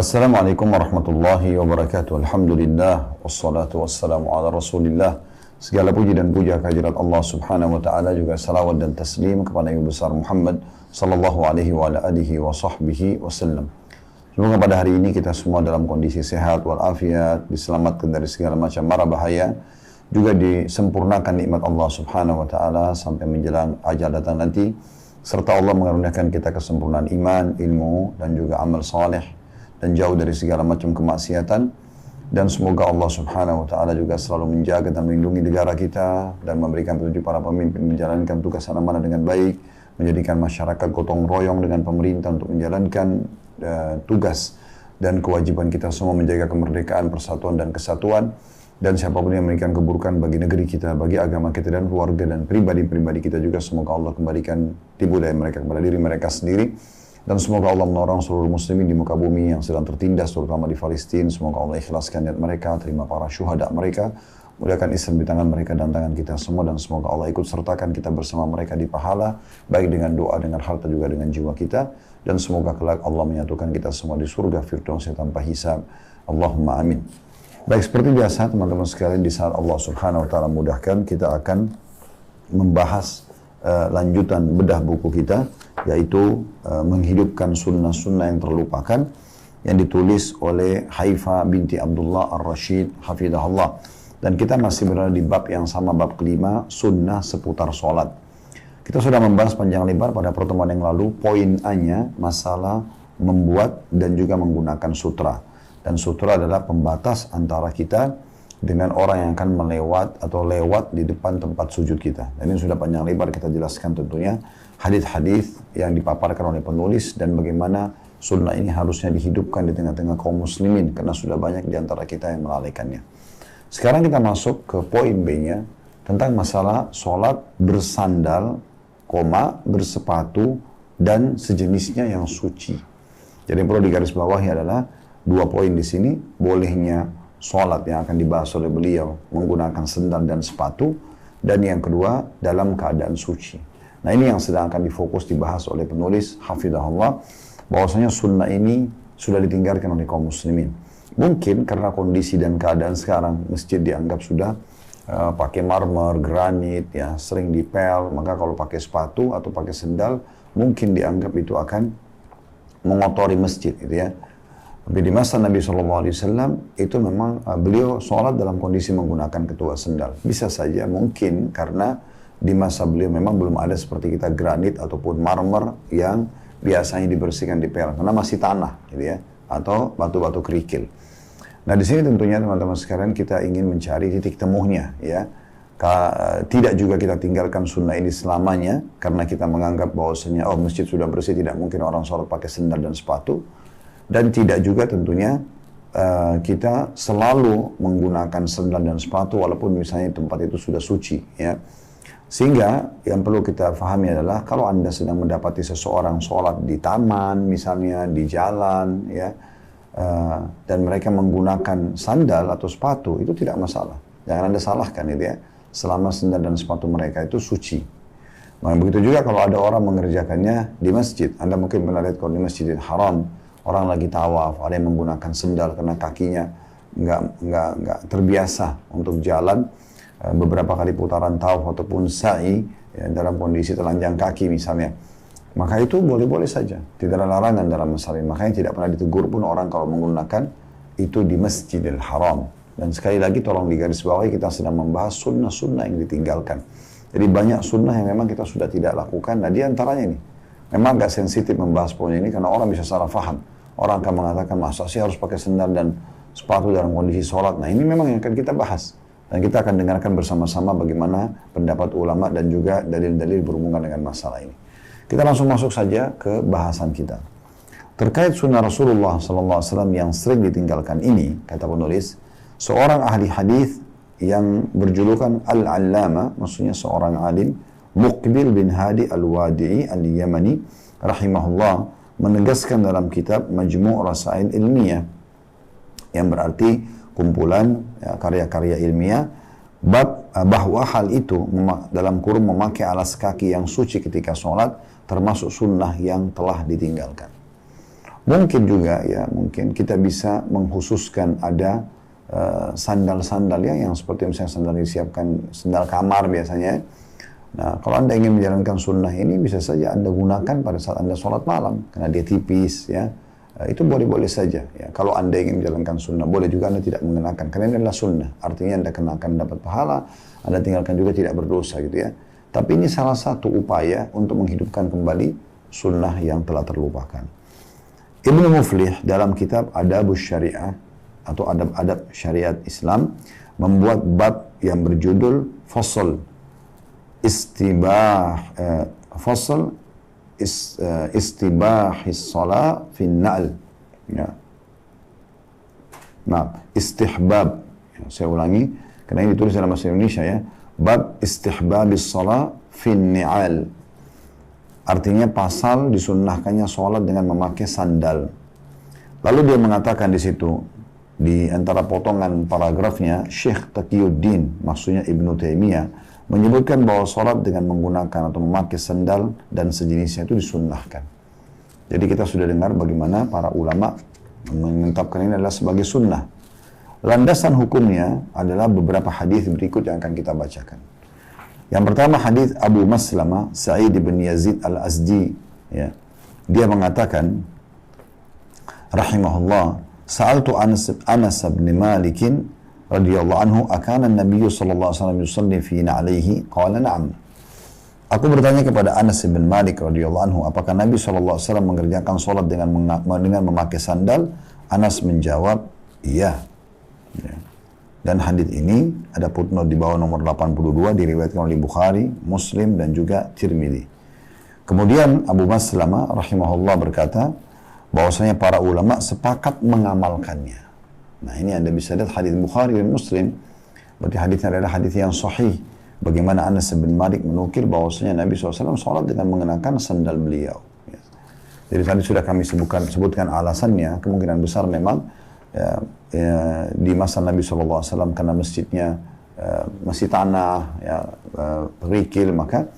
Assalamualaikum warahmatullahi wabarakatuh. Alhamdulillah wassalatu wassalamu ala Rasulillah. Segala puji dan puja kehadirat Allah Subhanahu wa taala, juga salawat dan taslim kepada Nabi besar Muhammad sallallahu alaihi wa ala alihi wa sahbihi wasallam. Semoga pada hari ini kita semua dalam kondisi sehat walafiat, diselamatkan dari segala macam mara bahaya, juga disempurnakan nikmat Allah Subhanahu wa taala sampai menjelang ajal datang nanti, serta Allah mengaruniakan kita kesempurnaan iman, ilmu dan juga amal saleh, dan jauh dari segala macam kemaksiatan. Dan semoga Allah Subhanahu wa taala juga selalu menjaga dan melindungi negara kita dan memberikan petunjuk para pemimpin menjalankan tugas amanah dengan baik, menjadikan masyarakat gotong royong dengan pemerintah untuk menjalankan tugas dan kewajiban kita semua menjaga kemerdekaan, persatuan dan kesatuan. Dan siapapun yang memberikan keburukan bagi negeri kita, bagi agama kita dan keluarga dan pribadi-pribadi kita juga, semoga Allah kembalikan tipu daya mereka kepada diri mereka sendiri. Dan semoga Allah menolong seluruh muslimin di muka bumi yang sedang tertindas, terutama di Palestina. Semoga Allah ikhlaskan niat mereka, terima para syuhada mereka, mudahkan Islam di tangan mereka dan tangan kita semua. Dan semoga Allah ikut sertakan kita bersama mereka di pahala, baik dengan doa, dengan harta, juga dengan jiwa kita. Dan semoga kelak Allah menyatukan kita semua di surga Firdaus tanpa hisab. Allahumma amin. Baik, seperti biasa teman-teman sekalian, di saat Allah Subhanahu wa taala mudahkan, kita akan membahas lanjutan bedah buku kita, yaitu menghidupkan sunnah-sunnah yang terlupakan, yang ditulis oleh Haifa binti Abdullah Ar-Rashid hafidhahullah. Dan kita masih berada di bab yang sama, bab kelima, sunnah seputar sholat. Kita sudah membahas panjang lebar pada pertemuan yang lalu, poin A-nya masalah membuat dan juga menggunakan sutra. Dan sutra adalah pembatas antara kita dengan orang yang akan melewat atau lewat di depan tempat sujud kita. Dan ini sudah panjang lebar kita jelaskan tentunya hadis-hadis yang dipaparkan oleh penulis dan bagaimana sunnah ini harusnya dihidupkan di tengah-tengah kaum muslimin, karena sudah banyak di antara kita yang melalaikannya. Sekarang kita masuk ke poin B-nya tentang masalah sholat bersandal, bersepatu dan sejenisnya yang suci. Jadi yang perlu digarisbawahi adalah dua poin di sini, bolehnya sholat yang akan dibahas oleh beliau menggunakan sendal dan sepatu, dan yang kedua dalam keadaan suci. Nah, ini yang sedang akan difokus dibahas oleh penulis hafidhahullah, bahwasanya sunnah ini sudah ditinggalkan oleh kaum muslimin. Mungkin karena kondisi dan keadaan sekarang masjid dianggap sudah pakai marmer, granit, ya sering dipel, maka kalau pakai sepatu atau pakai sendal mungkin dianggap itu akan mengotori masjid, gitu ya. Tapi di masa Nabi SAW itu memang beliau sholat dalam kondisi menggunakan kedua sendal. Bisa saja mungkin karena di masa beliau memang belum ada seperti kita granit ataupun marmer yang biasanya dibersihkan di pel, karena masih tanah, gitu ya, atau batu-batu kerikil. Nah, di sini tentunya teman-teman sekalian kita ingin mencari titik temunya, ya. Tidak juga kita tinggalkan sunnah ini selamanya karena kita menganggap bahwasanya masjid sudah bersih, tidak mungkin orang sholat pakai sendal dan sepatu. Dan tidak juga tentunya kita selalu menggunakan sendal dan sepatu walaupun misalnya tempat itu sudah suci, ya. Sehingga yang perlu kita pahami adalah kalau Anda sedang mendapati seseorang sholat di taman misalnya, di jalan, ya, dan mereka menggunakan sandal atau sepatu, itu tidak masalah. Jangan Anda salahkan itu, ya, selama sendal dan sepatu mereka itu suci. Nah, begitu juga kalau ada orang mengerjakannya di masjid. Anda mungkin pernah lihat kalau di Masjidil Haram orang lagi tawaf, ada yang menggunakan sendal karena kakinya nggak terbiasa untuk jalan beberapa kali putaran tawaf ataupun sa'i, ya, dalam kondisi telanjang kaki misalnya. Maka itu boleh-boleh saja, tidak ada larangan dalam masalah ini. Makanya tidak pernah ditegur pun orang kalau menggunakan itu di Masjidil Haram. Dan sekali lagi tolong digarisbawahi, kita sedang membahas sunnah-sunnah yang ditinggalkan. Jadi banyak sunnah yang memang kita sudah tidak lakukan. Nah, di antaranya ini memang agak sensitif membahas poin ini karena orang bisa salah faham. Orang akan mengatakan, masa sih harus pakai sendal dan sepatu dalam kondisi sholat? Nah, ini memang yang akan kita bahas. Dan kita akan dengarkan bersama-sama bagaimana pendapat ulama dan juga dalil-dalil berhubungan dengan masalah ini. Kita langsung masuk saja ke bahasan kita. Terkait sunnah Rasulullah SAW yang sering ditinggalkan ini, kata penulis, seorang ahli hadis yang berjulukan Al-Allama, maksudnya seorang alim, Muqbil bin Hadi Al-Wadi'i Al-Yamani, rahimahullah, menegaskan dalam kitab Majmu' Rasail Ilmiah, yang berarti kumpulan karya-karya ilmiah, bahwa hal itu dalam kurung memakai alas kaki yang suci ketika sholat termasuk sunnah yang telah ditinggalkan. Mungkin juga ya, mungkin kita bisa mengkhususkan ada sandal-sandal ya, yang seperti misalnya sandal disiapkan, sandal kamar biasanya. Nah, kalau Anda ingin menjalankan sunnah ini, bisa saja Anda gunakan pada saat Anda sholat malam, karena dia tipis ya. Itu boleh-boleh saja ya. Kalau Anda ingin menjalankan sunnah, boleh juga Anda tidak mengenakan, karena ini adalah sunnah. Artinya Anda kenakan dapat pahala, Anda tinggalkan juga tidak berdosa gitu ya. Tapi ini salah satu upaya untuk menghidupkan kembali sunnah yang telah terlupakan. Ibnu Muflih dalam kitab Adabus Syariah atau adab-adab syariat Islam membuat bab yang berjudul fasl istibahis shalah fin na'l. Ya. Maaf, istihbab. Ya, saya ulangi karena ini ditulis dalam bahasa Indonesia ya. Bab istihbabis shalah fin ni'al. Artinya pasal disunnahkannya sholat dengan memakai sandal. Lalu dia mengatakan di situ, di antara potongan paragrafnya, Syekh Taqiyuddin, maksudnya Ibnu Taimiyah, menyebutkan bahwa sholat dengan menggunakan atau memakai sandal dan sejenisnya itu disunnahkan. Jadi kita sudah dengar bagaimana para ulama menetapkan ini adalah sebagai sunnah. Landasan hukumnya adalah beberapa hadis berikut yang akan kita bacakan. Yang pertama hadis Abu Maslamah Sa'id bin Yazid Al-Azdi, ya. Dia mengatakan rahimahullah, sa'altu Anas bin Malik radhiyallahu anhu akana an-nabiy sallallahu alaihi wasallam yusalli fi na'lihi qala na'am. Aku bertanya kepada Anas bin Malik radhiyallahu anhu, apakah Nabi sallallahu alaihi wasallam mengerjakan salat dengan memakai sandal? Anas menjawab, iya. Ya. Dan hadis ini ada footnote di bawah nomor 82, diriwayatkan oleh Bukhari, Muslim, dan juga Tirmidzi. Kemudian Abu Maslamah rahimahullah berkata bahwasanya para ulama sepakat mengamalkannya. Nah, ini Anda bisa lihat hadis Bukhari dan Muslim. Berarti hadisnya adalah hadis yang sahih. Bagaimana Anas bin Malik menukil bahwasanya Nabi SAW sholat dengan mengenakan sandal beliau. Jadi tadi sudah kami sebutkan alasannya. Kemungkinan besar memang di masa Nabi SAW karena masjidnya masih tanah, kerikil, maka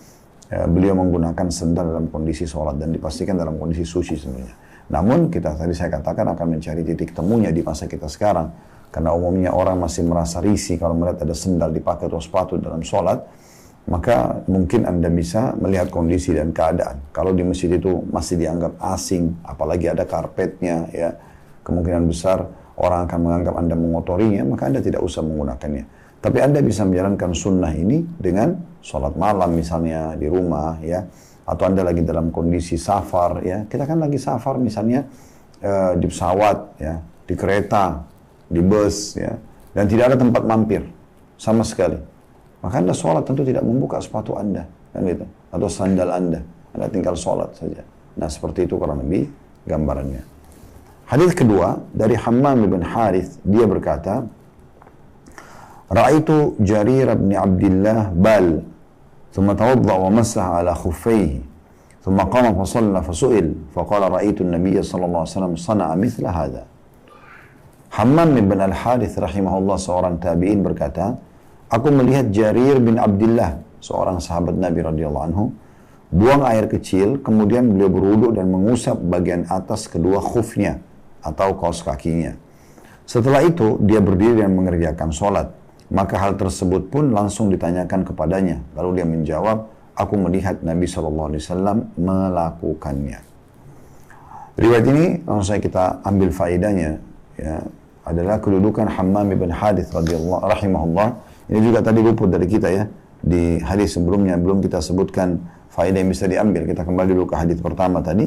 beliau menggunakan sandal dalam kondisi sholat dan dipastikan dalam kondisi suci sebenarnya. Namun tadi saya katakan akan mencari titik temunya di masa kita sekarang, karena umumnya orang masih merasa risih kalau melihat ada sandal dipakai atau sepatu dalam sholat. Maka mungkin Anda bisa melihat kondisi dan keadaan. Kalau di masjid itu masih dianggap asing, apalagi ada karpetnya, ya, kemungkinan besar orang akan menganggap Anda mengotorinya, maka Anda tidak usah menggunakannya. Tapi Anda bisa menjalankan sunnah ini dengan sholat malam misalnya di rumah, ya, atau Anda lagi dalam kondisi safar, ya. Kita kan lagi safar misalnya di pesawat, ya, di kereta, di bus, ya, dan tidak ada tempat mampir sama sekali. Maka Anda sholat tentu tidak membuka sepatu Anda, kan gitu, atau sandal Anda tinggal sholat saja. Nah, seperti itu kurang lebih gambarannya. Hadis kedua dari Hammam bin Harith, dia berkata, Ra'aitu Jarir bin Abdullah bal, thumma tawadda wa masaha ala khuffayhi, thumma qama fa shalla fa su'il, fa qala ra'aitu an-nabiy sallallahu alaihi wasallam sana'a mithla hadha. Hammam bin Al-Harith rahimahullah, seorang tabi'in, berkata, aku melihat Jarir bin Abdullah, seorang sahabat Nabi radhiyallahu anhu, buang air kecil, kemudian beliau berwudu dan mengusap bagian atas kedua khufnya atau kaos kakinya. Setelah itu dia berdiri dan mengerjakan sholat. Maka hal tersebut pun langsung ditanyakan kepadanya. Lalu dia menjawab, aku melihat Nabi SAW melakukannya. Riwayat ini langsung saja kita ambil faedahnya, ya, adalah kedudukan Hammam bin Harith radhiyallahu rahimahullah. Ini juga tadi luput dari kita, ya, di hadis sebelumnya belum kita sebutkan faedah yang bisa diambil. Kita kembali dulu ke hadis pertama tadi.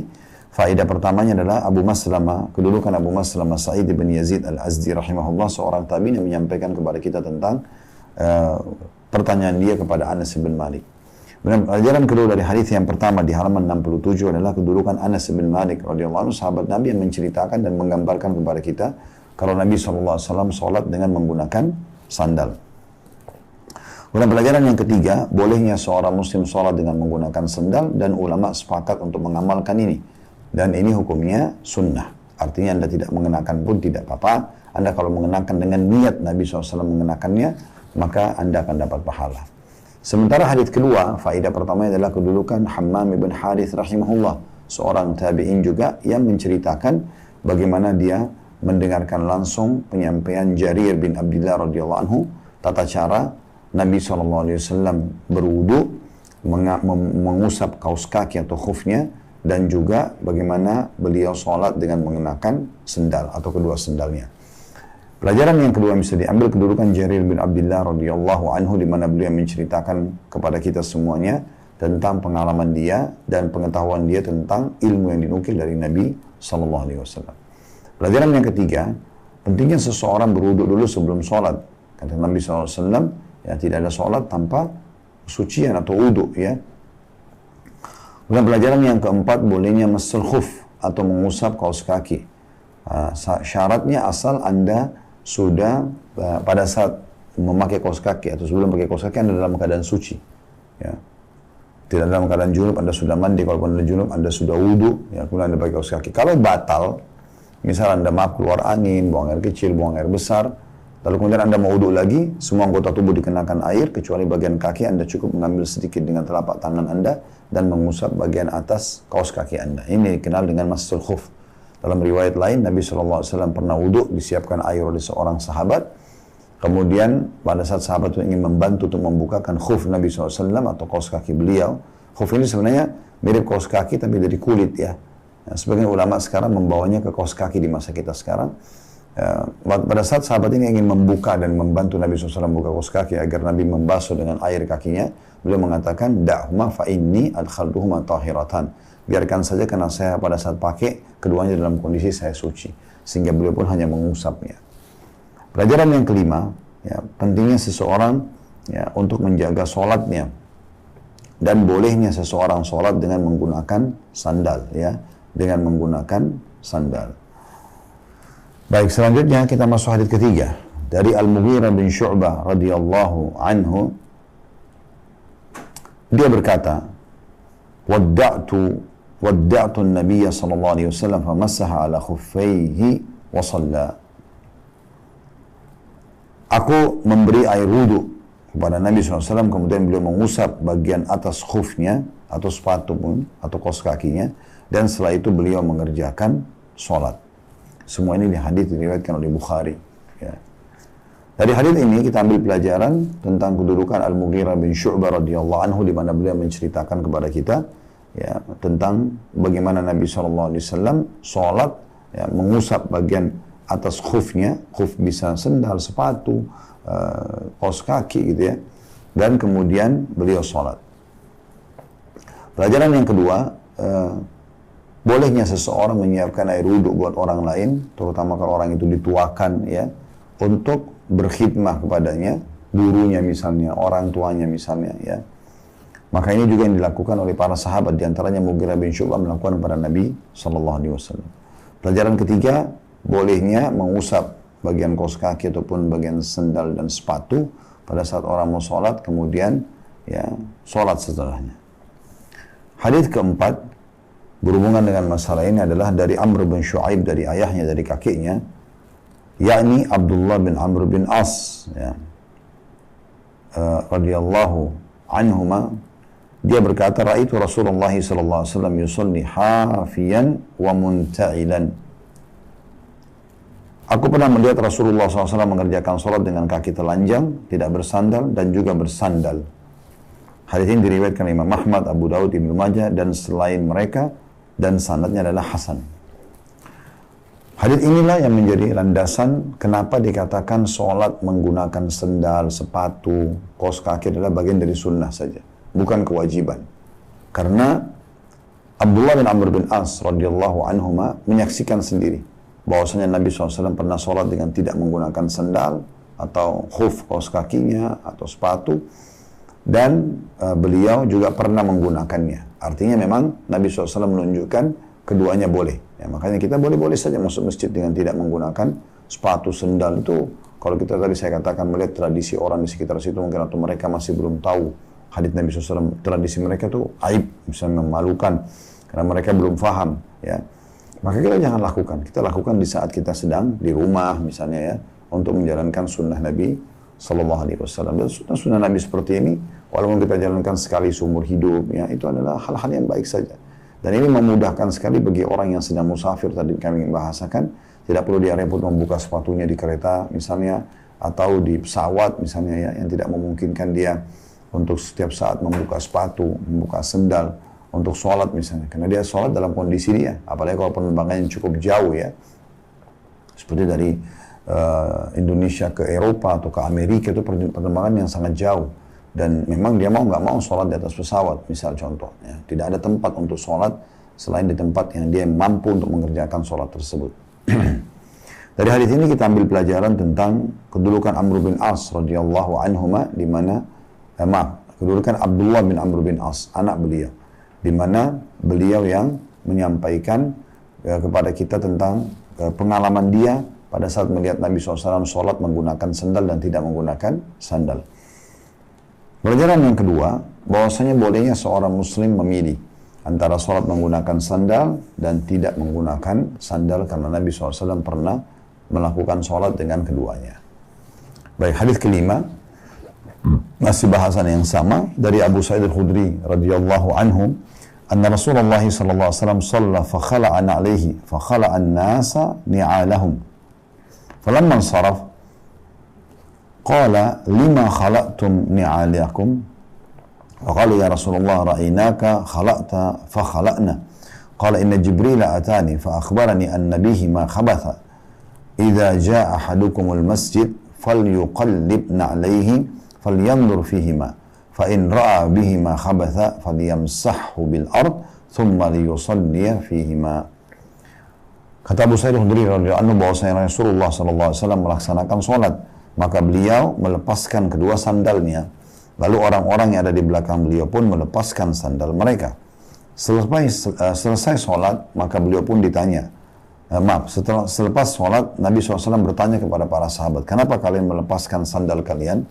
Faedah pertamanya adalah Abu Maslamah, kedudukan Abu Maslamah Sa'id bin Yazid Al-Azdi rahimahullah, seorang tabi'in yang menyampaikan kepada kita tentang pertanyaan dia kepada Anas bin Malik. Pelajaran kedua dari hadis yang pertama di halaman 67 adalah kedudukan Anas bin Malik radhiyallahu anhu, sahabat Nabi yang menceritakan dan menggambarkan kepada kita kalau Nabi SAW sholat dengan menggunakan sandal. Kemudian pelajaran yang ketiga, bolehnya seorang muslim sholat dengan menggunakan sandal, dan ulama sepakat untuk mengamalkan ini. Dan ini hukumnya sunnah. Artinya Anda tidak mengenakan pun tidak apa-apa. Anda kalau mengenakan dengan niat Nabi SAW mengenakannya, maka Anda akan dapat pahala. Sementara hadis kedua, faedah pertama adalah kedudukan Hammam bin Harith rahimahullah, seorang tabi'in juga yang menceritakan bagaimana dia mendengarkan langsung penyampaian Jarir bin Abdullah radhiyallahu anhu tata cara Nabi SAW berwudu, mengusap kaus kaki atau khufnya, dan juga bagaimana beliau sholat dengan mengenakan sendal atau kedua sendalnya. Pelajaran yang kedua bisa diambil kedudukan Jarir bin Abdullah radhiyallahu anhu di mana beliau menceritakan kepada kita semuanya tentang pengalaman dia dan pengetahuan dia tentang ilmu yang dinukil dari Nabi SAW. Pelajaran yang ketiga, pentingnya seseorang berwudu dulu sebelum sholat. Kata Nabi SAW, ya tidak ada sholat tanpa sucian atau wudu, ya. Kemudian pelajaran yang keempat, bolehnya masul khuf atau mengusap kaus kaki. Syaratnya asal Anda sudah pada saat memakai kaus kaki atau sebelum memakai kaus kaki Anda dalam keadaan suci, ya. Tidak dalam keadaan junub, Anda sudah mandi, kalau Anda junub, Anda sudah wudu, ya, kemudian Anda pakai kaus kaki. Kalau batal, misal Anda keluar angin, buang air kecil, buang air besar, lalu kemudian Anda mau wudu lagi, semua anggota tubuh dikenakan air, kecuali bagian kaki, Anda cukup mengambil sedikit dengan telapak tangan Anda, dan mengusap bagian atas kaus kaki Anda. Ini dikenal dengan masul khuf. Dalam riwayat lain, Nabi SAW pernah wudu, disiapkan air oleh seorang sahabat, kemudian pada saat sahabat itu ingin membantu untuk membukakan khuf Nabi SAW atau kaus kaki beliau. Khuf ini sebenarnya mirip kaus kaki tapi dari kulit, ya. Nah, sebagian ulama sekarang membawanya ke kaus kaki di masa kita sekarang. Pada saat sahabat ini ingin membuka dan membantu Nabi SAW membuka kaus kaki agar Nabi membasuh dengan air kakinya, beliau mengatakan, da'huma fa inni adkhaltuhuma tahiratan. Biarkan saja karena saya pada saat pakai keduanya dalam kondisi saya suci. Sehingga beliau pun hanya mengusapnya. Pelajaran yang kelima, ya, pentingnya seseorang, ya, untuk menjaga sholatnya dan bolehnya seseorang sholat dengan menggunakan sandal, ya, dengan menggunakan sandal. Baik, selanjutnya kita masuk hadits ketiga dari Al-Mughirah bin Syu'bah radhiyallahu anhu. Dia berkata, wadda'tu an-nabiy sallallahu alaihi wasallam famassaha ala khuffaihi wa shalla. Aku memberi air wudu kepada Nabi SAW, kemudian beliau mengusap bagian atas khufnya atau sepatu pun atau kaos kakinya, dan setelah itu beliau mengerjakan sholat. Semua ini di hadits diriwayatkan oleh Bukhari, ya. Dari hadits ini kita ambil pelajaran tentang kedudukan Al-Mughirah bin Syu'bah radhiyallahu anhu di mana beliau menceritakan kepada kita, ya, tentang bagaimana Nabi SAW sholat, ya, mengusap bagian atas khufnya, khuf bisa sendal, sepatu, kaos kaki, gitu, ya, dan kemudian beliau sholat. Pelajaran yang kedua, bolehnya seseorang menyiapkan air wudhu buat orang lain, terutama kalau orang itu dituakan, ya, untuk berkhidmah kepadanya, gurunya misalnya, orang tuanya misalnya, ya. Maka ini juga yang dilakukan oleh para sahabat, diantaranya Mughirah bin Syu'bah melakukan kepada Nabi SAW. Pelajaran ketiga, bolehnya mengusap bagian kaos kaki ataupun bagian sendal dan sepatu pada saat orang mau sholat, kemudian, ya, sholat setelahnya. Hadits keempat berhubungan dengan masalah ini adalah dari Amr bin Shu'aib, dari ayahnya, dari kakeknya, yakni Abdullah bin Amr bin As, ya, radhiyallahu anhuma. Dia berkata, ra'aitu Rasulullah sallallahu alaihi wasallam yusalli hafiyan wa munta'ilan. Aku pernah melihat Rasulullah SAW mengerjakan sholat dengan kaki telanjang, tidak bersandal, dan juga bersandal. Hadits ini diriwayatkan Imam Ahmad, Abu Daud, Ibnu Majah, dan selain mereka, dan sanadnya adalah Hasan. Hadits inilah yang menjadi landasan kenapa dikatakan sholat menggunakan sendal, sepatu, kaos kaki adalah bagian dari sunnah saja, bukan kewajiban. Karena Abdullah bin Amr bin As radhiyallahu anhuma menyaksikan sendiri bahwasanya Nabi SAW pernah sholat dengan tidak menggunakan sendal atau khuf kaos kakinya atau sepatu, dan beliau juga pernah menggunakannya. Artinya memang Nabi SAW menunjukkan keduanya boleh. Ya, makanya kita boleh-boleh saja masuk masjid dengan tidak menggunakan sepatu, sendal. Itu kalau kita tadi saya katakan melihat tradisi orang di sekitar situ mungkin, atau mereka masih belum tahu hadits Nabi SAW, tradisi mereka itu aib, bisa memalukan karena mereka belum paham, ya. Maka kita jangan lakukan. Kita lakukan di saat kita sedang di rumah misalnya, ya, untuk menjalankan sunnah Nabi Sallallahu Alaihi Wasallam. Dan sunnah Nabi seperti ini, walaupun kita jalankan sekali seumur hidup, ya, itu adalah hal-hal yang baik saja. Dan ini memudahkan sekali bagi orang yang sedang musafir, tadi kami bahasakan, tidak perlu dia repot membuka sepatunya di kereta misalnya, atau di pesawat misalnya ya, yang tidak memungkinkan dia untuk setiap saat membuka sepatu, membuka sendal, untuk sholat misalnya. Karena dia sholat dalam kondisi dia, apalagi kalau penerbangannya cukup jauh ya, seperti dari Indonesia ke Eropa atau ke Amerika, itu penerbangan yang sangat jauh. Dan memang dia mau nggak mau sholat di atas pesawat, misal contohnya. Tidak ada tempat untuk sholat selain di tempat yang dia mampu untuk mengerjakan sholat tersebut. Dari hadis ini kita ambil pelajaran tentang kedudukan Amr bin As radhiyallahu anhuma, di mana kedudukan Abdullah bin Amr bin As, anak beliau, di mana beliau yang menyampaikan kepada kita tentang pengalaman dia pada saat melihat Nabi SAW sholat menggunakan sandal dan tidak menggunakan sandal. Pelajaran yang kedua, bahwasanya bolehnya seorang muslim memilih antara sholat menggunakan sandal dan tidak menggunakan sandal, karena Nabi SAW pernah melakukan sholat dengan keduanya. Baik, hadis kelima, masih bahasan yang sama dari Abu Sa'id al-Khudri radhiyallahu anhu, anna Rasulullah sallallahu alaihi wasallam shalla fa khala'a na'alayhi fa khala'a an-nasa ni'alahum. Falamma saraf qala lima khala'tum ni'alakum? Faqalu ya Rasulullah ra'inaka khala'ta fa khala'na. Qala inna Jibril atani fa akhbarani anna bihi ma khabatha. Idza jaa ahadukumul masjid falyuqallib na'alayhi falyanzur fihima. Fa in ra'a bihima khabatha falyamsahhu bil ard thumma liyusalli fihima. Kata Abu Sa'id al-Khudri radhiyallahu anhu bahwasanya Rasulullah sallallahu alaihi wasallam melaksanakan salat, maka beliau melepaskan kedua sandalnya. Lalu orang-orang yang ada di belakang beliau pun melepaskan sandal mereka. Selesai sholat, maka beliau pun ditanya. Selepas sholat, Nabi SAW bertanya kepada para sahabat, kenapa kalian melepaskan sandal kalian?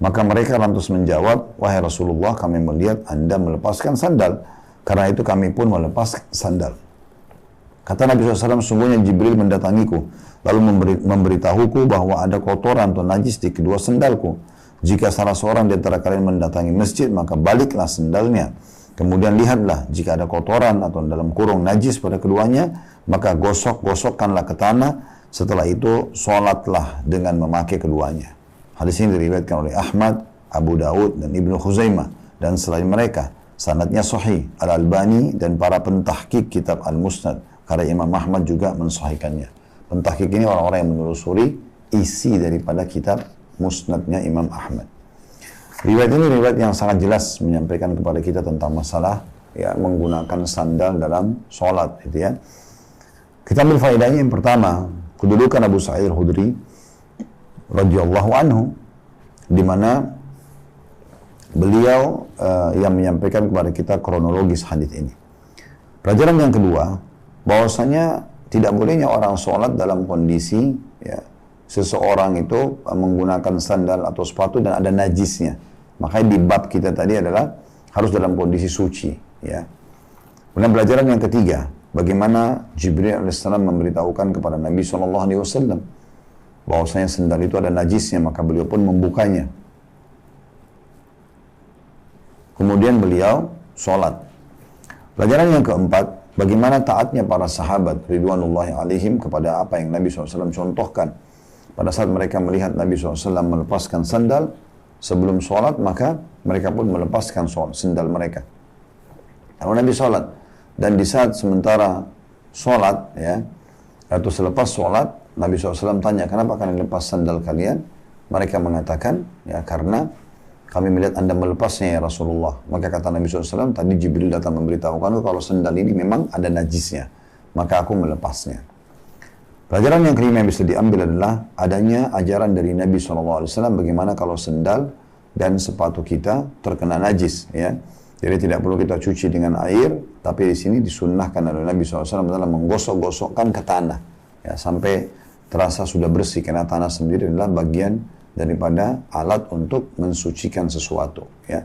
Maka mereka lantas menjawab, wahai Rasulullah, kami melihat Anda melepaskan sandal, karena itu kami pun melepas sandal. Kata Nabi SAW, sungguhnya Jibril mendatangiku, lalu memberitahuku bahwa ada kotoran atau najis di kedua sendalku. Jika salah seorang di antara kalian mendatangi masjid, maka baliklah sendalnya. Kemudian lihatlah, jika ada kotoran atau dalam kurung najis pada keduanya, maka gosokkanlah ke tanah. Setelah itu, sholatlah dengan memakai keduanya. Hadis ini diriwayatkan oleh Ahmad, Abu Daud, dan Ibnu Khuzaimah. Dan selain mereka, sanadnya sahih. Al-Albani dan para pentahqiq kitab Al-Musnad, karena Imam Ahmad juga mensahihkannya. Pentahqiq ini orang-orang yang menelusuri isi daripada kitab Musnadnya Imam Ahmad. Riwayat ini riwayat yang sangat jelas menyampaikan kepada kita tentang masalah ya menggunakan sandal dalam sholat, gitu ya. Kita ambil faedahnya. Yang pertama, kedudukan Abu Sa'id al-Khudri radhiyallahu anhu, di mana beliau yang menyampaikan kepada kita kronologis hadis ini. Pelajaran yang kedua, bahwasanya tidak bolehnya orang sholat dalam kondisi ya, seseorang itu menggunakan sandal atau sepatu dan ada najisnya. Makanya di bab kita tadi adalah harus dalam kondisi suci. Ya. Kemudian pelajaran yang ketiga, bagaimana Jibril AS memberitahukan kepada Nabi SAW bahwasanya sandal itu ada najisnya, maka beliau pun membukanya. Kemudian beliau sholat. Pelajaran yang keempat, bagaimana taatnya para sahabat ridwanullahi alaihim kepada apa yang Nabi SAW contohkan. Pada saat mereka melihat Nabi SAW melepaskan sandal sebelum sholat, maka mereka pun melepaskan sandal mereka. Lalu Nabi sholat, dan di saat sementara sholat, ya, atau selepas sholat, Nabi SAW tanya, kenapa kalian lepas sandal kalian? Mereka mengatakan, ya karena kami melihat Anda melepasnya ya Rasulullah. Maka kata Nabi SAW, tadi Jibril datang memberitahukan kalau sandal ini memang ada najisnya, maka aku melepasnya. Pelajaran yang kelima yang bisa diambil adalah adanya ajaran dari Nabi SAW bagaimana kalau sandal dan sepatu kita terkena najis, ya. Jadi tidak perlu kita cuci dengan air, tapi di sini disunnahkan oleh Nabi SAW adalah menggosok-gosokkan ke tanah, ya, sampai terasa sudah bersih, karena tanah sendiri adalah bagian daripada alat untuk mensucikan sesuatu, ya.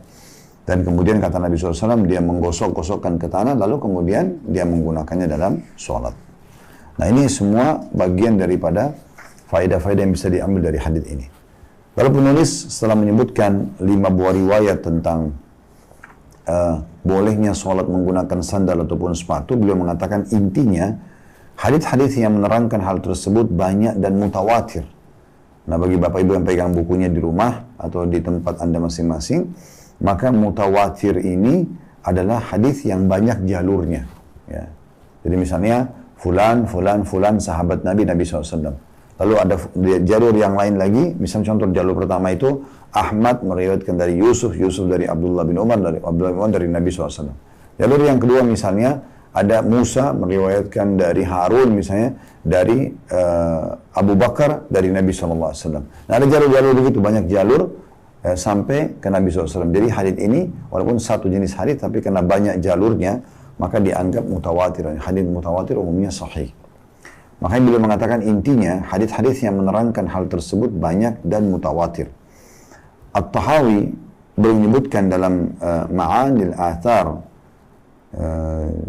Dan kemudian kata Nabi SAW, dia menggosok-gosokkan ke tanah, lalu kemudian dia menggunakannya dalam sholat. Nah, ini semua bagian daripada faedah-faedah yang bisa diambil dari hadis ini. Lalu penulis setelah menyebutkan 5 buah riwayat tentang bolehnya sholat menggunakan sandal ataupun sepatu, beliau mengatakan intinya hadits-hadits yang menerangkan hal tersebut banyak dan mutawatir. Nah, bagi Bapak Ibu yang pegang bukunya di rumah atau di tempat Anda masing-masing, maka mutawatir ini adalah hadis yang banyak jalurnya. Ya. Jadi misalnya fulan sahabat Nabi SAW. Lalu ada jalur yang lain lagi, misalnya contoh jalur pertama itu Ahmad meriwayatkan dari Yusuf dari Abdullah bin Umar, dari Nabi SAW. Jalur yang kedua misalnya ada Musa meriwayatkan dari Harun misalnya dari Abu Bakar dari Nabi SAW. Nah, ada jalur-jalur begitu, banyak jalur sampai ke Nabi SAW. Jadi hadits ini walaupun satu jenis hadits tapi karena banyak jalurnya maka dianggap mutawatir. Hadits mutawatir umumnya sahih. Makanya beliau mengatakan intinya hadits-hadits yang menerangkan hal tersebut banyak dan mutawatir. At-Tahawi menyebutkan dalam Ma'anil Athar,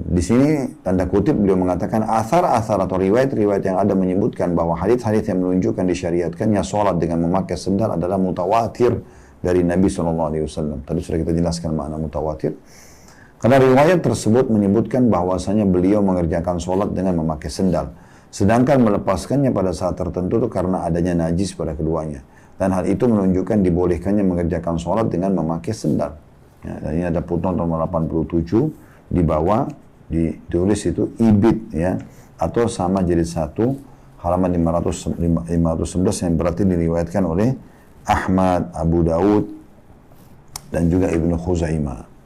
di sini tanda kutip beliau mengatakan athar-athar atau riwayat-riwayat yang ada menyebutkan bahwa hadits-hadits yang menunjukkan disyariatkannya sholat dengan memakai sendal adalah mutawatir dari Nabi SAW. Tadi sudah kita jelaskan makna mutawatir. Karena riwayat tersebut menyebutkan bahwasanya beliau mengerjakan sholat dengan memakai sendal. Sedangkan melepaskannya pada saat tertentu itu karena adanya najis pada keduanya. Dan hal itu menunjukkan dibolehkannya mengerjakan sholat dengan memakai sendal. Ya, dan ini ada footnote nomor 87 di bawah ditulis itu ibid ya, atau sama jadi satu halaman 511 yang berarti diriwayatkan oleh Ahmad, Abu Daud dan juga Ibnu Khuzaimah.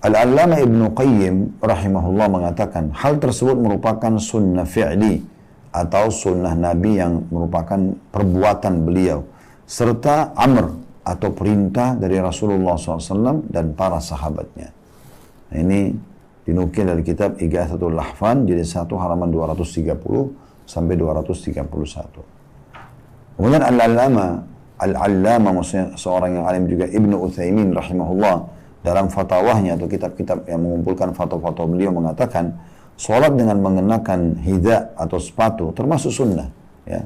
Al-Allamah Ibnu Qayyim rahimahullah mengatakan hal tersebut merupakan sunnah fi'li atau sunnah Nabi yang merupakan perbuatan beliau serta amr atau perintah dari Rasulullah SAW dan para sahabatnya. Nah, ini dinukil dari kitab Ighathatul Lahfan jadi 1 halaman 230 sampai 231. Kemudian Al-Allamah maksudnya seorang yang alim juga Ibnu Utsaimin rahimahullah dalam fatwanya atau kitab-kitab yang mengumpulkan fatwa-fatwa beliau mengatakan sholat dengan mengenakan hidha atau sepatu termasuk sunnah. Ya.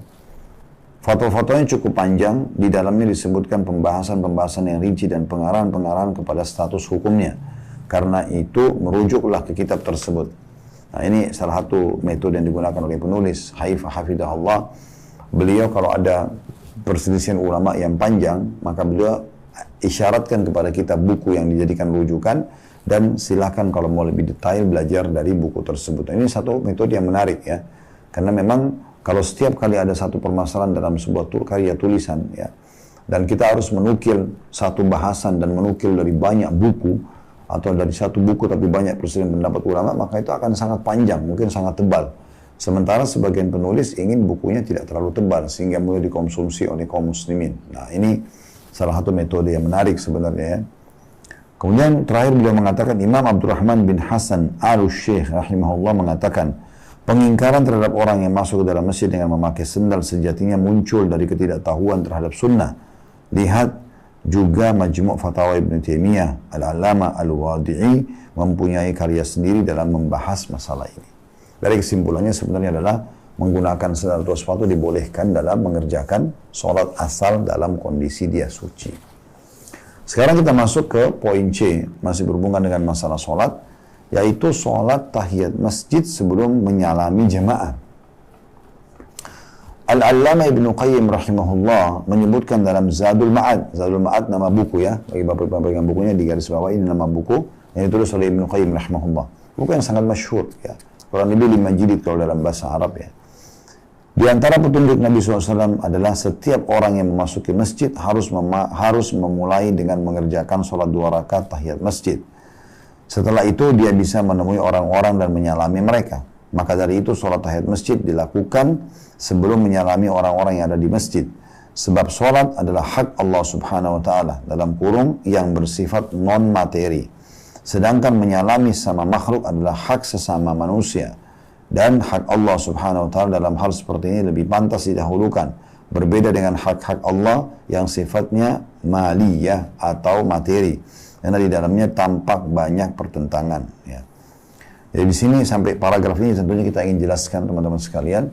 Fatwa-fatwanya cukup panjang, di dalamnya disebutkan pembahasan-pembahasan yang rinci dan pengarahan-pengarahan kepada status hukumnya. Karena itu merujuklah ke kitab tersebut. Nah, ini salah satu metode yang digunakan oleh penulis Hafidahullah. Beliau kalau ada perselisihan ulama yang panjang, maka beliau isyaratkan kepada kita buku yang dijadikan rujukan dan silakan kalau mau lebih detail belajar dari buku tersebut. Ini satu metode yang menarik ya, karena memang kalau setiap kali ada satu permasalahan dalam sebuah karya tulisan ya, dan kita harus menukil satu bahasan dan menukil dari banyak buku atau dari satu buku tapi banyak perselisihan pendapat ulama, maka itu akan sangat panjang, mungkin sangat tebal. Sementara sebagian penulis ingin bukunya tidak terlalu tebal sehingga mudah dikonsumsi oleh kaum muslimin. Nah, ini salah satu metode yang menarik sebenarnya ya. Kemudian terakhir beliau mengatakan Imam Abdurrahman bin Hasan Al-Syekh rahimahullah mengatakan pengingkaran terhadap orang yang masuk ke dalam masjid dengan memakai sendal sejatinya muncul dari ketidaktahuan terhadap sunnah. Lihat juga Majmu' Fatawa Ibn Taimiyah, Al-Allamah Al-Wadi'i mempunyai karya sendiri dalam membahas masalah ini. Dari kesimpulannya sebenarnya adalah menggunakan sandal atau sepatu dibolehkan dalam mengerjakan sholat asal dalam kondisi dia suci. Sekarang kita masuk ke poin C, masih berhubungan dengan masalah sholat, yaitu sholat tahiyat masjid sebelum menyalami jemaah. Al-Allamah Ibnu Qayyim rahimahullah menyebutkan dalam Zadul Ma'ad nama buku ya, bagi bapak-bapak pegang bukunya di garis bawah ini nama buku yang ditulis oleh Ibnu Qayyim rahimahullah. Buku yang sangat masyhur ya, kurang lebih 5 jilid kalau dalam bahasa Arab ya. Di antara petunjuk Nabi SAW adalah setiap orang yang memasuki masjid harus memulai dengan mengerjakan sholat 2 rakaat tahiyat masjid. Setelah itu dia bisa menemui orang-orang dan menyalami mereka. Maka dari itu sholat tahiyat masjid dilakukan sebelum menyalami orang-orang yang ada di masjid. Sebab sholat adalah hak Allah Subhanahu Wa Taala dalam kurung yang bersifat non materi. Sedangkan menyalami sama makhluk adalah hak sesama manusia. Dan hak Allah Subhanahu Wa Taala dalam hal seperti ini lebih pantas didahulukan. Berbeda dengan hak-hak Allah yang sifatnya maliyah atau materi. Karena di dalamnya tampak banyak pertentangan. Ya. Jadi di sini sampai paragraf ini tentunya kita ingin jelaskan teman-teman sekalian.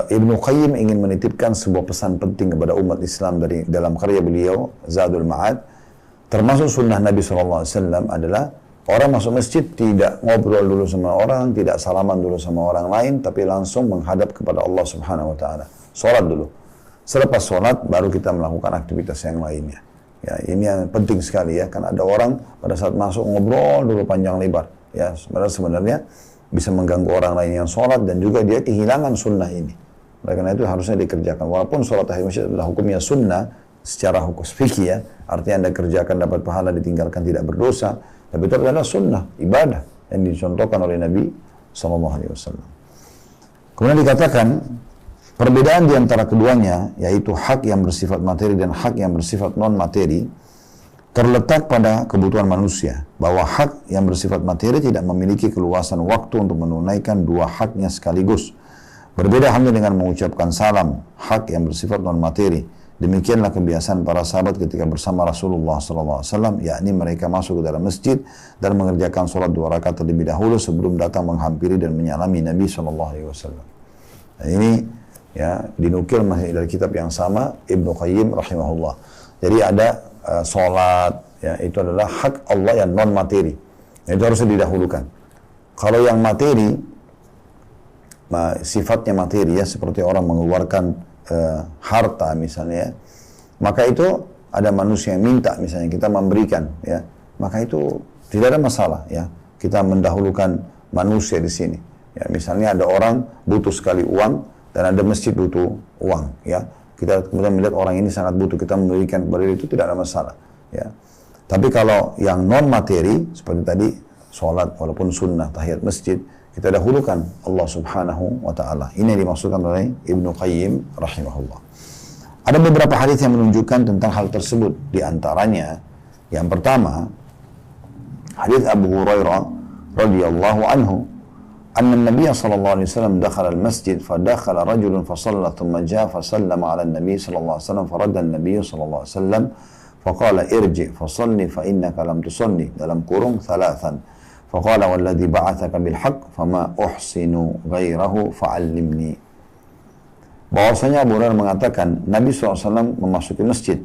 Ibnu Qayyim ingin menitipkan sebuah pesan penting kepada umat Islam dalam karya beliau Zadul Ma'ad, Termasuk sunnah Nabi SAW adalah orang masuk masjid tidak ngobrol dulu sama orang, tidak salaman dulu sama orang lain, tapi langsung menghadap kepada Allah Subhanahu Wa Taala. Sholat dulu. Selepas sholat baru kita melakukan aktivitas yang lainnya. Ya, ini yang penting sekali ya, karena ada orang pada saat masuk ngobrol dulu panjang lebar. Ya, sebenarnya bisa mengganggu orang lain yang sholat dan juga dia kehilangan sunnah ini. Oleh karena itu harusnya dikerjakan. Walaupun sholat tahiyat masjid adalah hukumnya sunnah secara hukum fikih ya, artinya Anda kerjakan dapat pahala, ditinggalkan tidak berdosa. Tapi itu adalah sunnah, ibadah yang dicontohkan oleh Nabi SAW. Kemudian dikatakan, perbedaan di antara keduanya, yaitu hak yang bersifat materi dan hak yang bersifat non-materi, terletak pada kebutuhan manusia, bahwa hak yang bersifat materi tidak memiliki keluasan waktu untuk menunaikan dua haknya sekaligus. Berbeda halnya dengan mengucapkan salam, hak yang bersifat non-materi. Demikianlah kebiasaan para sahabat ketika bersama Rasulullah SAW, yakni mereka masuk ke dalam masjid dan mengerjakan sholat 2 rakaat terlebih dahulu sebelum datang menghampiri dan menyalami Nabi SAW. Dan ini ya dinukil masih dari kitab yang sama, Ibnu Qayyim rahimahullah. Jadi ada sholat, ya itu adalah hak Allah yang non materi, itu harusnya didahulukan. Kalau yang materi, sifatnya materi ya, seperti orang mengeluarkan harta misalnya, maka itu ada manusia yang minta misalnya kita memberikan ya, maka itu tidak ada masalah ya, kita mendahulukan manusia di sini ya. Misalnya ada orang butuh sekali uang dan ada masjid butuh uang ya, kita kemudian melihat orang ini sangat butuh, kita memberikan kepada itu tidak ada masalah ya. Tapi kalau yang non materi seperti tadi sholat walaupun sunnah tahiyat masjid, kita dahulukan Allah Subhanahu wa Ta'ala. Ini yang dimaksudkan oleh Ibnu Qayyim rahimahullah. Ada beberapa hadis yang menunjukkan tentang hal tersebut. Di antaranya, yang pertama, hadis Abu Hurairah radhiyallahu anhu, anna Nabi sallallahu alaihi wasallam dakhala al-masjid fadakhala rajulun fasalla thumma jaa fasallama 'ala an-nabi sallallahu alaihi wasallam faradda an-nabi sallallahu alaihi wasallam faqala irji fasalli fa innaka lam tusalli dalam kurung thalathan. Faqala walladhi ba'athaka bil haqq fama uhsinu ghairahu fa'allimni. Bahwasanya Abu Hurairah mengatakan Nabi SAW memasuki masjid,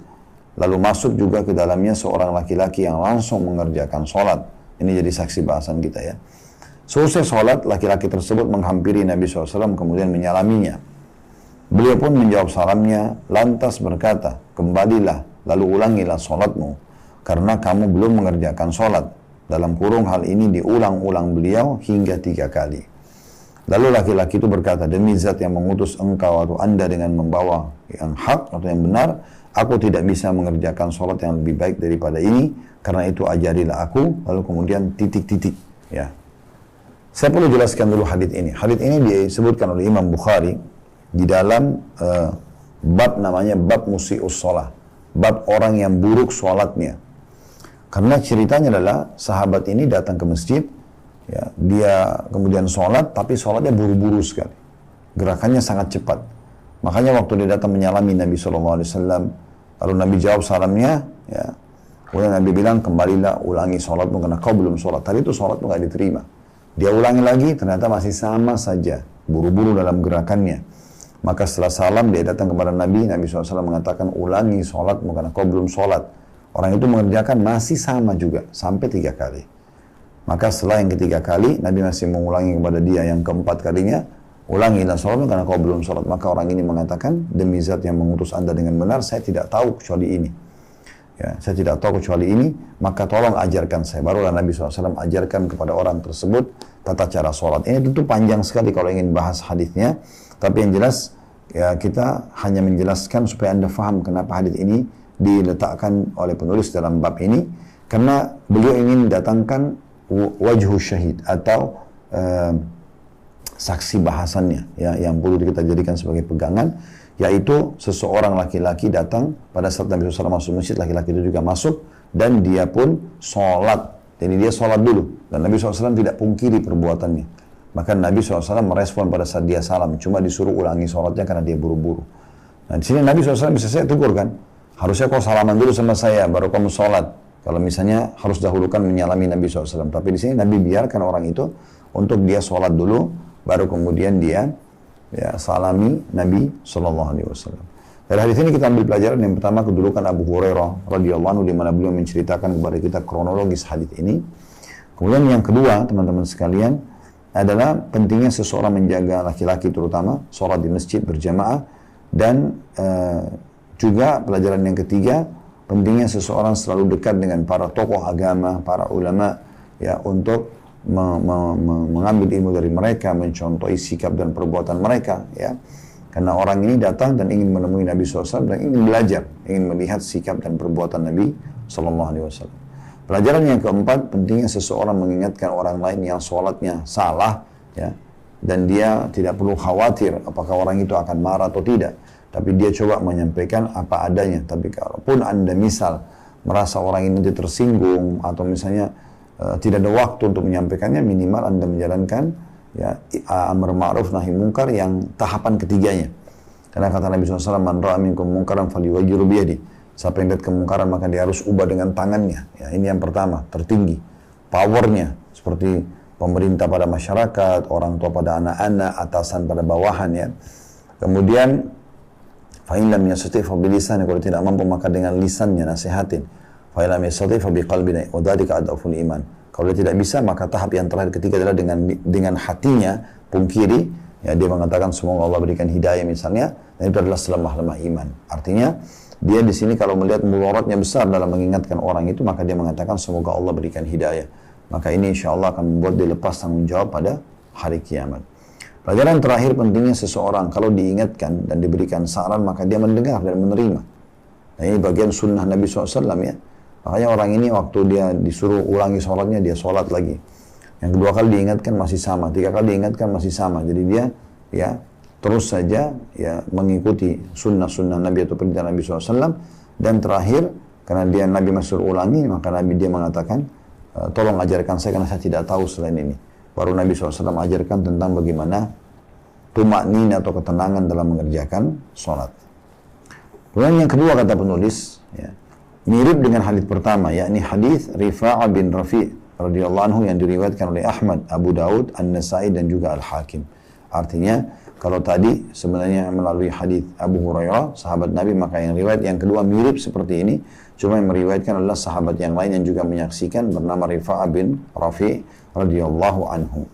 lalu masuk juga ke dalamnya seorang laki-laki yang langsung mengerjakan sholat. Ini jadi saksi bahasan kita ya. Selesai sholat, laki-laki tersebut menghampiri Nabi SAW kemudian menyalaminya. Beliau pun menjawab salamnya, lantas berkata, kembalilah lalu ulangilah sholatmu karena kamu belum mengerjakan sholat. Dalam kurung hal ini diulang-ulang beliau hingga 3 kali. Lalu laki-laki itu berkata, demi zat yang mengutus engkau atau anda dengan membawa yang hak atau yang benar, aku tidak bisa mengerjakan sholat yang lebih baik daripada ini, karena itu ajarilah aku, lalu kemudian titik-titik. Ya. Saya perlu jelaskan dulu hadits ini. Hadits ini disebutkan oleh Imam Bukhari di dalam bab namanya bab musi'us sholat, bab orang yang buruk sholatnya. Karena ceritanya adalah sahabat ini datang ke masjid, ya, dia kemudian sholat, tapi sholatnya buru-buru sekali. Gerakannya sangat cepat. Makanya waktu dia datang menyalami Nabi SAW, lalu Nabi jawab salamnya, ya, kemudian Nabi bilang, kembalilah ulangi sholatmu karena kau belum sholat. Tadi itu sholatmu nggak diterima. Dia ulangi lagi, ternyata masih sama saja, buru-buru dalam gerakannya. Maka setelah salam, dia datang kepada Nabi SAW mengatakan, ulangi sholatmu karena kau belum sholat. Orang itu mengerjakan masih sama juga, sampai 3 kali. Maka setelah yang ketiga kali, Nabi masih mengulangi kepada dia yang keempat kalinya, ulangilah sholatmu karena kau belum sholat. Maka orang ini mengatakan, demi zat yang mengutus anda dengan benar, saya tidak tahu kecuali ini. Ya, saya tidak tahu kecuali ini, maka tolong ajarkan saya. Barulah Nabi SAW ajarkan kepada orang tersebut tata cara sholat. Ini tentu panjang sekali kalau ingin bahas hadisnya, tapi yang jelas, ya kita hanya menjelaskan supaya anda faham kenapa hadis ini diletakkan oleh penulis dalam bab ini, karena beliau ingin datangkan wajhu syahid atau saksi bahasannya ya, yang perlu kita jadikan sebagai pegangan, yaitu seseorang laki-laki datang pada saat Nabi SAW masuk masjid, laki-laki itu juga masuk dan dia pun sholat. Jadi dia sholat dulu dan Nabi SAW tidak pungkiri perbuatannya. Maka Nabi SAW merespon pada saat dia salam, cuma disuruh ulangi sholatnya karena dia buru-buru. Nah di sini Nabi SAW bisa saya tegur kan, harusnya kau salaman dulu sama saya, baru kamu sholat. Kalau misalnya harus dahulukan menyalami Nabi SAW. Tapi di sini Nabi biarkan orang itu untuk dia sholat dulu, baru kemudian dia ya salami Nabi SAW. Dari hadis ini kita ambil pelajaran yang pertama, kedudukan Abu Hurairah radhiyallahu anhu, di mana beliau menceritakan kepada kita kronologis hadis ini. Kemudian yang kedua, teman-teman sekalian, adalah pentingnya seseorang menjaga, laki-laki terutama, sholat di masjid berjamaah. Dan juga pelajaran yang ketiga, pentingnya seseorang selalu dekat dengan para tokoh agama, para ulama, ya, untuk mengambil ilmu dari mereka, mencontohi sikap dan perbuatan mereka, ya. Karena orang ini datang dan ingin menemui Nabi SAW dan ingin belajar, ingin melihat sikap dan perbuatan Nabi SAW. Pelajaran yang keempat, pentingnya seseorang mengingatkan orang lain yang sholatnya salah, ya, dan dia tidak perlu khawatir apakah orang itu akan marah atau tidak. Tapi dia coba menyampaikan apa adanya. Tapi kalaupun Anda misal merasa orang ini nanti tersinggung atau misalnya tidak ada waktu untuk menyampaikannya, minimal Anda menjalankan, ya, amar ma'ruf nahi munkar yang tahapan ketiganya. Karena kata Nabi SAW, man ra'a minkum munkaran falyughayyirhu biyadihi. Siapa yang lihat kemungkaran maka dia harus ubah dengan tangannya. Ya, ini yang pertama, tertinggi. Powernya seperti pemerintah pada masyarakat, orang tua pada anak-anak, atasan pada bawahan, ya. Kemudian fa in lam yastati' fa bilisan, kalau tidak mampu maka dengan lisannya nasihatin. Fa in lam yastati' fa biqalbihi wa dzalika adhaful iman. Kalau dia tidak bisa, maka tahap yang terakhir ketiga adalah dengan hatinya, pungkiri, ya, dia mengatakan semoga Allah berikan hidayah misalnya, dan itu adalah selemah-lemah iman. Artinya, dia di sini kalau melihat mudaratnya besar dalam mengingatkan orang itu, maka dia mengatakan semoga Allah berikan hidayah. Maka ini insya Allah akan membuat dia lepas tanggung jawab pada hari kiamat. Pelajaran terakhir, pentingnya seseorang kalau diingatkan dan diberikan saran, maka dia mendengar dan menerima. Nah, ini bagian sunnah Nabi SAW, ya. Makanya orang ini waktu dia disuruh ulangi sholatnya, dia sholat lagi. Yang kedua kali diingatkan masih sama, tiga kali diingatkan masih sama. Jadi dia, ya, terus saja, ya, mengikuti sunnah-sunnah Nabi atau perintah Nabi SAW. Dan terakhir, karena dia Nabi masih ulangi, maka Nabi dia mengatakan, tolong ajarkan saya karena saya tidak tahu selain ini. Baru Nabi SAW ajarkan tentang bagaimana tumaknina atau ketenangan dalam mengerjakan sholat. Kemudian yang kedua kata penulis, ya, mirip dengan hadis pertama, yakni hadis Rifa'ah bin Rafi' radhiyallahu anhu yang diriwayatkan oleh Ahmad, Abu Daud, An-Nasai dan juga Al-Hakim. Artinya, kalau tadi sebenarnya melalui hadis Abu Hurairah, sahabat Nabi, maka yang riwayat yang kedua mirip seperti ini, cuma yang meriwayatkan adalah sahabat yang lain yang juga menyaksikan, bernama Rifa'ah bin Rafi' radhiyallahu anhu.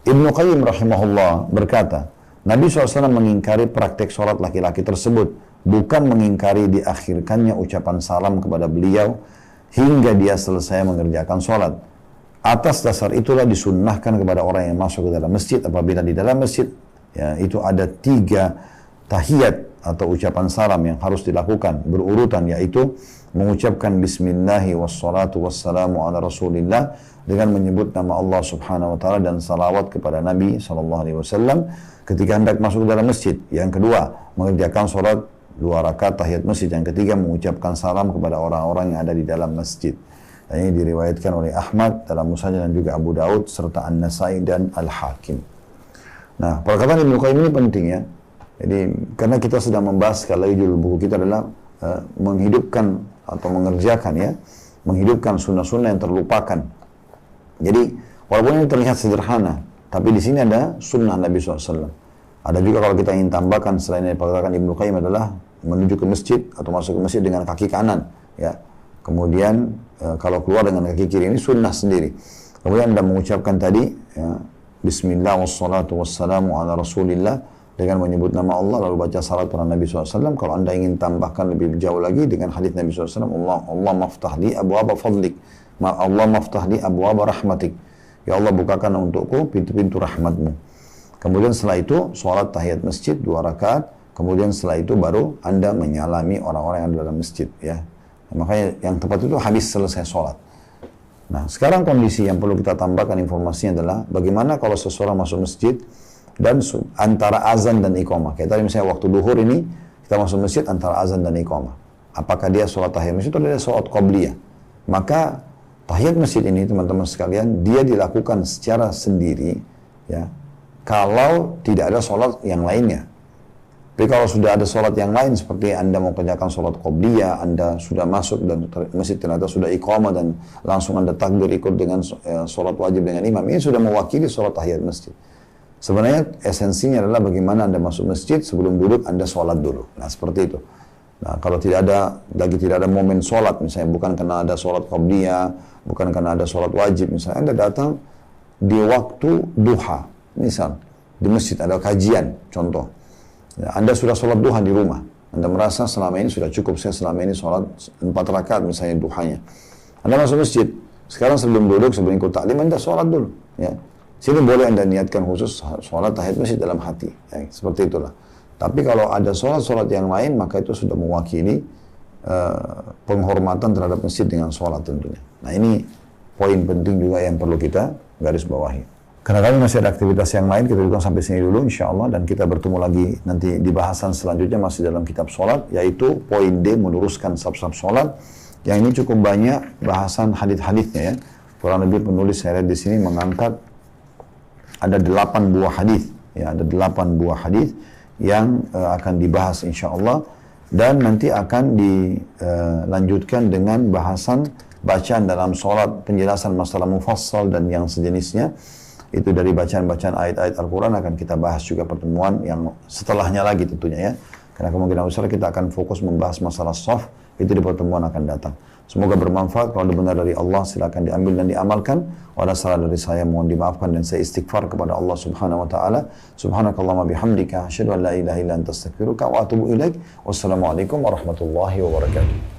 Ibnu Qayyim rahimahullah berkata, Nabi SAW mengingkari praktek sholat laki-laki tersebut, bukan mengingkari diakhirkannya ucapan salam kepada beliau hingga dia selesai mengerjakan sholat. Atas dasar itulah disunnahkan kepada orang yang masuk ke dalam masjid, apabila di dalam masjid, ya, itu ada 3 tahiyat atau ucapan salam yang harus dilakukan berurutan, yaitu mengucapkan bismillahi wassalatu wassalamu ala rasulillah dengan menyebut nama Allah subhanahu wa ta'ala dan salawat kepada Nabi SAW ketika hendak masuk ke dalam masjid. Yang kedua, mengerjakan sholat 2 rakaat tahiyat masjid. Yang ketiga, mengucapkan salam kepada orang-orang yang ada di dalam masjid. Dan ini diriwayatkan oleh Ahmad dalam Musnad dan juga Abu Daud serta An-Nasai dan Al-Hakim. Nah, perkataan Ibnu Qayyim ini penting, ya. Jadi karena kita sedang membahas, sekali lagi judul buku kita adalah menghidupkan atau mengerjakan, ya, menghidupkan sunnah-sunnah yang terlupakan. Jadi walaupun ini terlihat sederhana, tapi di sini ada sunnah Nabi SAW. Ada juga kalau kita ingin tambahkan selain yang dikatakan Ibnu Qayyim adalah menuju ke masjid atau masuk ke masjid dengan kaki kanan, ya. Kemudian kalau keluar dengan kaki kiri, ini sunnah sendiri. Kemudian Anda mengucapkan tadi, ya, Bismillah wassalatu wassalamu ala rasulillah dengan menyebut nama Allah lalu baca salat pada Nabi SAW. Kalau Anda ingin tambahkan lebih jauh lagi dengan hadis Nabi SAW, Allah maftah li abwaaba fadlik, Allah maftah li abwaaba rahmatik, ya Allah bukakan untukku pintu-pintu rahmatmu. Kemudian setelah itu sholat tahiyat masjid 2 rakaat. Kemudian setelah itu baru Anda menyalami orang-orang yang ada dalam masjid, ya. Makanya yang tepat itu habis selesai sholat. Nah, sekarang kondisi yang perlu kita tambahkan informasinya adalah bagaimana kalau seseorang masuk masjid dan antara azan dan iqamah. Kayak tadi misalnya waktu duhur ini kita masuk masjid antara azan dan iqamah. Apakah dia sholat tahiyat masjid atau dia sholat qabliyah? Maka tahiyat masjid ini, teman-teman sekalian, dia dilakukan secara sendiri, ya, kalau tidak ada sholat yang lainnya. Tapi kalau sudah ada sholat yang lain, seperti Anda mau kerjakan sholat qabliyah, Anda sudah masuk dan masjid ternyata sudah iqamah dan langsung Anda takbir ikut dengan sholat wajib dengan imam, ini sudah mewakili sholat tahiyat masjid. Sebenarnya esensinya adalah bagaimana Anda masuk masjid, sebelum duduk Anda sholat dulu. Nah seperti itu. Nah kalau tidak ada momen sholat, misalnya bukan karena ada sholat qabliyah, bukan karena ada sholat wajib, misalnya Anda datang di waktu duha, misal di masjid ada kajian, contoh. Ya, Anda sudah sholat duha di rumah, Anda merasa selama ini sudah cukup, saya selama ini sholat 4 rakaat misalnya duhanya. Anda masuk masjid, sekarang sebelum duduk, sebelum ikut taklim, Anda sholat dulu. Ya. Sini boleh Anda niatkan khusus sholat tahiyat masjid dalam hati. Ya, seperti itulah. Tapi kalau ada sholat-sholat yang lain, maka itu sudah mewakili penghormatan terhadap masjid dengan sholat tentunya. Nah ini poin penting juga yang perlu kita garis bawahi. Karena kami masih ada aktivitas yang lain, kita juga sampai sini dulu insya Allah, dan kita bertemu lagi nanti di bahasan selanjutnya masih dalam kitab sholat, yaitu poin D, meluruskan sab-sab sholat. Yang ini cukup banyak bahasan hadith-hadithnya ya. Kurang lebih penulis saya lihat di sini mengangkat ada 8 buah hadith, ya ada 8 buah hadith yang akan dibahas insya Allah, dan nanti akan dilanjutkan dengan bahasan bacaan dalam sholat, penjelasan masalah mufassal dan yang sejenisnya. Itu dari bacaan-bacaan ayat-ayat Al-Quran akan kita bahas juga pertemuan yang setelahnya lagi tentunya ya. Karena kemungkinan besar kita akan fokus membahas masalah shaf, itu di pertemuan akan datang. Semoga bermanfaat. Kalau ada benar dari Allah silakan diambil dan diamalkan. Kalau ada salah dari saya mohon dimaafkan, dan saya istighfar kepada Allah Subhanahu wa taala. Subhanakallahumma bihamdika asyhadu an la ilaha illa anta astaghfiruka wa atubu ilaik. Wassalamualaikum warahmatullahi wabarakatuh.